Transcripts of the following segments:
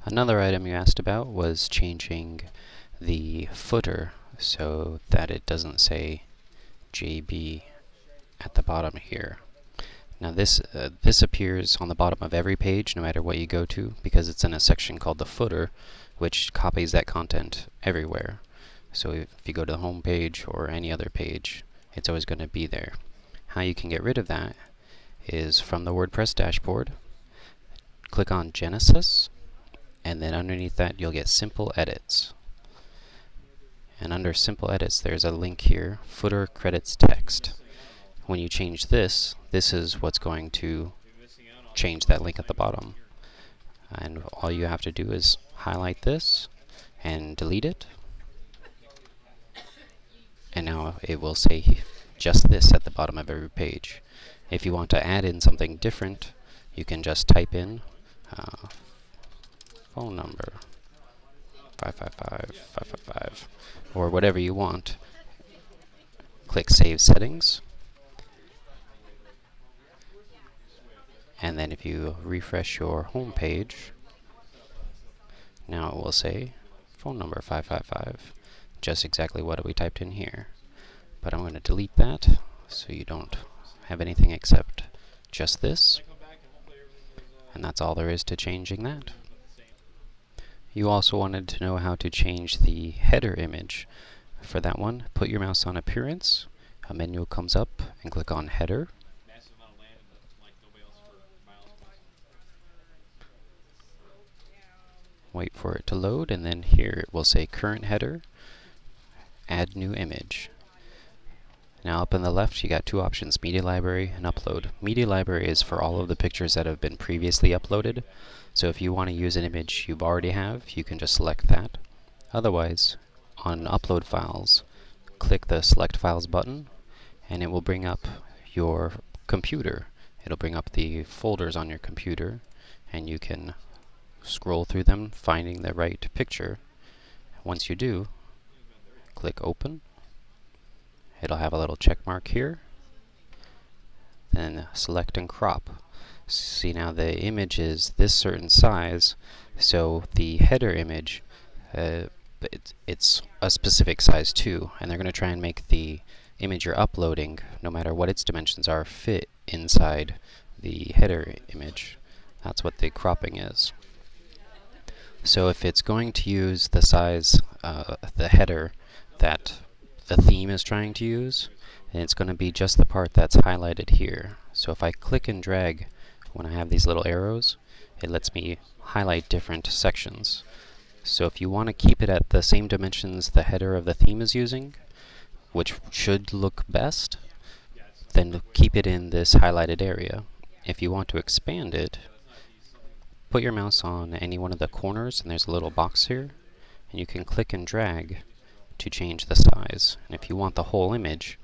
Another item you asked about was changing the footer so that it doesn't say JB at the bottom here. Now this appears on the bottom of every page no matter what you go to, because it's in a section called the footer, which copies that content everywhere. So if you go to the home page or any other page, it's always going to be there. How you can get rid of that is from the WordPress dashboard. Click on Genesis, and then underneath that you'll get Simple Edits. And under Simple Edits there's a link here, Footer Credits Text. When you change this, this is what's going to change that link at the bottom. And all you have to do is highlight this and delete it. And now it will say just this at the bottom of every page. If you want to add in something different, you can just type in phone number 555-555 or whatever you want. Click Save Settings. And then if you refresh your home page, now it will say phone number 555, just exactly what we typed in here. But I'm going to delete that so you don't have anything except just this. And that's all there is to changing that. You also wanted to know how to change the header image. For that one, put your mouse on Appearance, a menu comes up, and click on Header. Wait for it to load, and then here it will say Current Header, Add New Image. Now up on the left you got two options, Media Library and Upload. Media Library is for all of the pictures that have been previously uploaded, so if you want to use an image you already have, you can just select that. Otherwise, on Upload Files, click the Select Files button, and it will bring up your computer. It'll bring up the folders on your computer, and you can scroll through them, finding the right picture. Once you do, click Open. It'll have a little check mark here. Then select and crop. See, now the image is this certain size, so the header image, it's a specific size too, and they're going to try and make the image you're uploading, no matter what its dimensions are, fit inside the header image. That's what the cropping is. So if it's going to use the size, the header that the theme is trying to use, then it's going to be just the part that's highlighted here. So if I click and drag when I have these little arrows, it lets me highlight different sections. So if you want to keep it at the same dimensions the header of the theme is using, which should look best, then keep it in this highlighted area. If you want to expand it, put your mouse on any one of the corners, and there's a little box here, and you can click and drag to change the size. And if you want the whole image,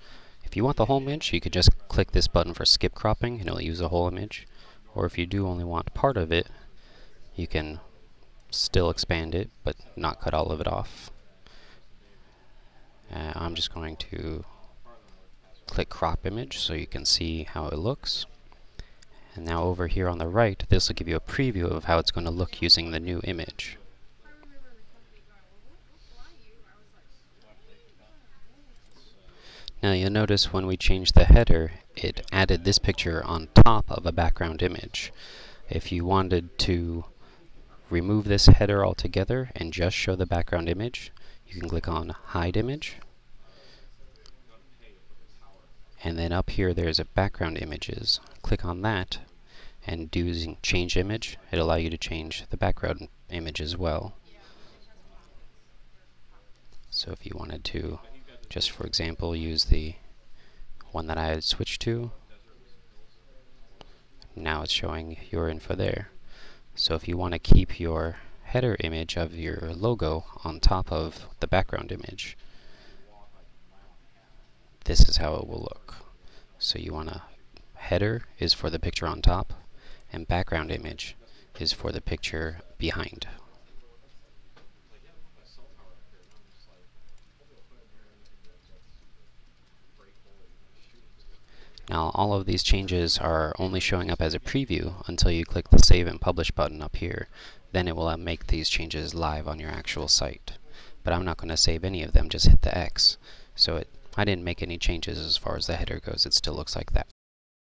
you could just click this button for skip cropping, and it'll use the whole image. Or if you do only want part of it, you can still expand it, but not cut all of it off. I'm just going to click Crop Image so you can see how it looks. And now over here on the right, this will give you a preview of how it's going to look using the new image. Now you'll notice when we changed the header, it added this picture on top of a background image. If you wanted to remove this header altogether and just show the background image, you can click on Hide Image. And then up here there's a Background Images. Click on that, and using Change Image, it'll allow you to change the background image as well. So if you wanted to, just for example, use the one that I had switched to, now it's showing your info there. So if you want to keep your header image of your logo on top of the background image, this is how it will look. So you want to, header is for the picture on top, and background image is for the picture behind. Now all of these changes are only showing up as a preview until you click the Save and Publish button up here. then it will make these changes live on your actual site. But I'm not going to save any of them, just hit the X. So I didn't make any changes as far as the header goes, it still looks like that.